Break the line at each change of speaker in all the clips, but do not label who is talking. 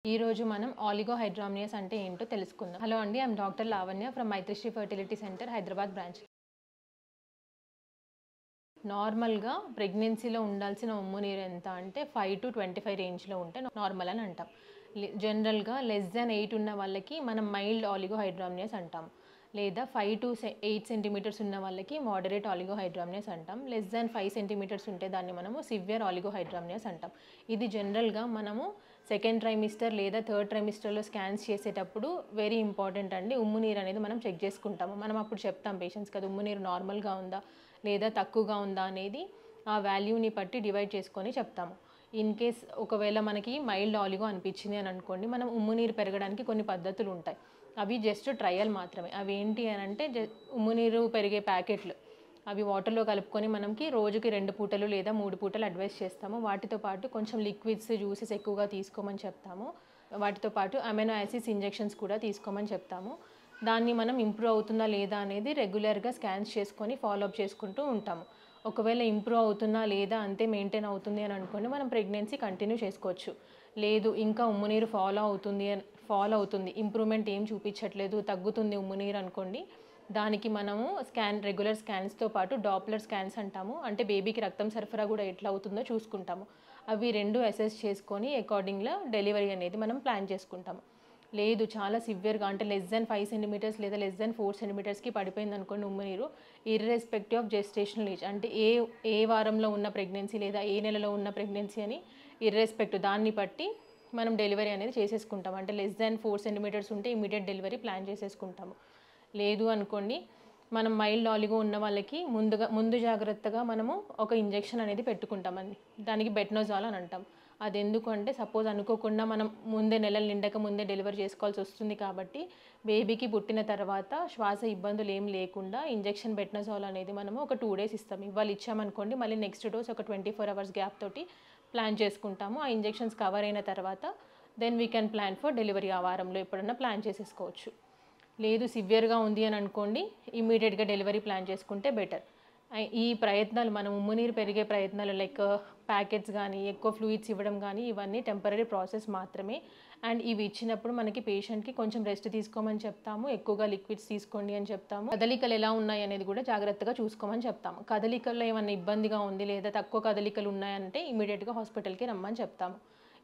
ఈ రోజు మనం ఆలిగోహైడ్రామియాస్ అంటే ఏంటో తెలుసుకుందాం. హలో అండి, I'm doctor Lavanya from Maitrisri fertility centre, Hyderabad branch. నార్మల్గా ప్రెగ్నెన్సీలో ఉండాల్సిన ఉమ్ము నీరు ఎంత అంటే 5 to 25 రేంజ్లో ఉంటే నార్మల్ అని అంటాం. జనరల్గా లెస్ దాన్ 8 ఉన్న వాళ్ళకి మనం మైల్డ్ ఆలిగోహైడ్రామియాస్ అంటాం. లేదా 5 to 8 సెంటీమీటర్స్ ఉన్న వాళ్ళకి మోడరేట్ ఆలిగోహైడ్రామియాస్ అంటాం. లెస్ దాన్ 5 సెంటీమీటర్స్ ఉంటే దాన్ని మనము సివియర్ ఆలిగోహైడ్రామియాస్ అంటాం. ఇది జనరల్గా మనము సెకండ్ ట్రైమిస్టర్ లేదా థర్డ్ ట్రైమిస్టర్లో స్కాన్స్ చేసేటప్పుడు వెరీ ఇంపార్టెంట్ అండి. ఉమ్ము నీరు అనేది మనం చెక్ చేసుకుంటాము. మనం అప్పుడు చెప్తాం పేషెంట్స్ కదా, ఉమ్ము నీరు నార్మల్గా ఉందా లేదా తక్కువగా ఉందా అనేది ఆ వాల్యూని బట్టి డివైడ్ చేసుకొని చెప్తాము. ఇన్ కేస్ ఒకవేళ మనకి మైల్డ్ ఆలిగో అనిపించింది అని అనుకోండి, మనం ఉమ్ము నీరు పెరగడానికి కొన్ని పద్ధతులు ఉంటాయి. అవి జస్ట్ ట్రయల్ మాత్రమే. అవి ఏంటి అని అంటే ఉమ్ము నీరు పెరిగే ప్యాకెట్లు అవి వాటర్లో కలుపుకొని మనకి రోజుకి 2 పూటలు లేదా 3 పూటలు అడ్వైస్ చేస్తాము. వాటితో పాటు కొంచెం లిక్విడ్స్, జ్యూసెస్ ఎక్కువగా తీసుకోమని చెప్తాము. వాటితో పాటు అమైనో యాసిడ్స్ ఇంజెక్షన్స్ కూడా తీసుకోమని చెప్తాము. దాన్ని మనం ఇంప్రూవ్ అవుతుందా లేదా అనేది రెగ్యులర్గా స్కాన్స్ చేసుకొని ఫాలోఅప్ చేసుకుంటూ ఉంటాము. ఒకవేళ ఇంప్రూవ్ అవుతుందా లేదా అంతే మెయింటైన్ అవుతుంది అని అనుకోండి, మనం ప్రెగ్నెన్సీ కంటిన్యూ చేసుకోవచ్చు. లేదు ఇంకా ఉమ్ము నీరు ఫాలో అవుతుంది, ఇంప్రూవ్మెంట్ ఏం చూపించట్లేదు, తగ్గుతుంది ఉమ్ము నీరు అనుకోండి, దానికి మనము రెగ్యులర్ స్కాన్స్తో పాటు డాప్లర్ స్కాన్స్ అంటాము. అంటే బేబీకి రక్తం సరఫరా కూడా ఎట్లా అవుతుందో చూసుకుంటాము. అవి రెండు అసెస్ చేసుకొని అకార్డింగ్గా డెలివరీ అనేది మనం ప్లాన్ చేసుకుంటాము. లేదు చాలా సివియర్గా అంటే లెస్ దాన్ 5 సెంటీమీటర్స్ లేదా లెస్ దాన్ 4 సెంటీమీటర్స్కి పడిపోయింది అనుకోండి ఉమ్ము నీరు, ఇర్రెస్పెక్టివ్ ఆఫ్ జెస్టేషనల్ ఏజ్, అంటే ఏ వారంలో ఉన్న ప్రెగ్నెన్సీ లేదా ఏ నెలలో ఉన్న ప్రెగ్నెన్సీ అని ఇర్రెస్పెక్టివ్ దాన్ని బట్టి మనం డెలివరీ అనేది చేసేసుకుంటాం. అంటే లెస్ దాన్ 4 సెంటీమీటర్స్ ఉంటే ఇమీడియట్ డెలివరీ ప్లాన్ చేసేసుకుంటాము. లేదు అనుకోండి, మనం మైల్డ్ ఆలిగో ఉన్న వాళ్ళకి ముందు జాగ్రత్తగా మనము ఒక ఇంజెక్షన్ అనేది పెట్టుకుంటామండి. దానికి బెట్నోజాల్ అని అంటాం. అది ఎందుకంటే సపోజ్ అనుకోకుండా మనం నెలలు నిండక ముందే డెలివరీ చేసుకోవాల్సి వస్తుంది కాబట్టి బేబీకి పుట్టిన తర్వాత శ్వాస ఇబ్బందులు ఏం లేకుండా ఇంజెక్షన్ బెట్నోజాల్ అనేది మనము ఒక 2 days ఇస్తాం. ఇవాళ ఇచ్చామనుకోండి, మళ్ళీ నెక్స్ట్ డోస్ ఒక 24 hours గ్యాప్ తోటి ప్లాన్ చేసుకుంటాము. ఆ ఇంజెక్షన్స్ కవర్ అయిన తర్వాత then we can plan for delivery. ఆ వారంలో ఎప్పుడన్నా ప్లాన్ చేసేసుకోవచ్చు. లేదు సివియర్గా ఉంది అని అనుకోండి, ఇమీడియట్గా డెలివరీ ప్లాన్ చేసుకుంటే బెటర్. ఈ ప్రయత్నాలు మనం ఉమ్ము నీరు పెరిగే ప్రయత్నాలు లైక్ ప్యాకెట్స్ కానీ ఎక్కువ ఫ్లూయిడ్స్ ఇవ్వడం కానీ ఇవన్నీ టెంపరీ ప్రాసెస్ మాత్రమే. అండ్ ఇవి ఇచ్చినప్పుడు మనకి పేషెంట్కి కొంచెం రెస్ట్ తీసుకోమని చెప్తాము, ఎక్కువగా లిక్విడ్స్ తీసుకోండి అని చెప్తాము. కదలికలు ఎలా ఉన్నాయి అనేది కూడా జాగ్రత్తగా చూసుకోమని చెప్తాము. కదలికల్లో ఏమైనా ఇబ్బందిగా ఉంది లేదా తక్కువ కదలికలు ఉన్నాయంటే ఇమీడియట్గా హాస్పిటల్కి రమ్మని చెప్తాము.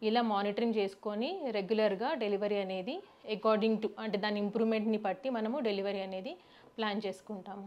ఇలా మానిటరింగ్ చేసుకొని రెగ్యులర్గా డెలివరీ అనేది అకార్డింగ్ టు అంటే దాని ఇంప్రూవ్మెంట్ని బట్టి మనము డెలివరీ అనేది ప్లాన్ చేసుకుంటాము.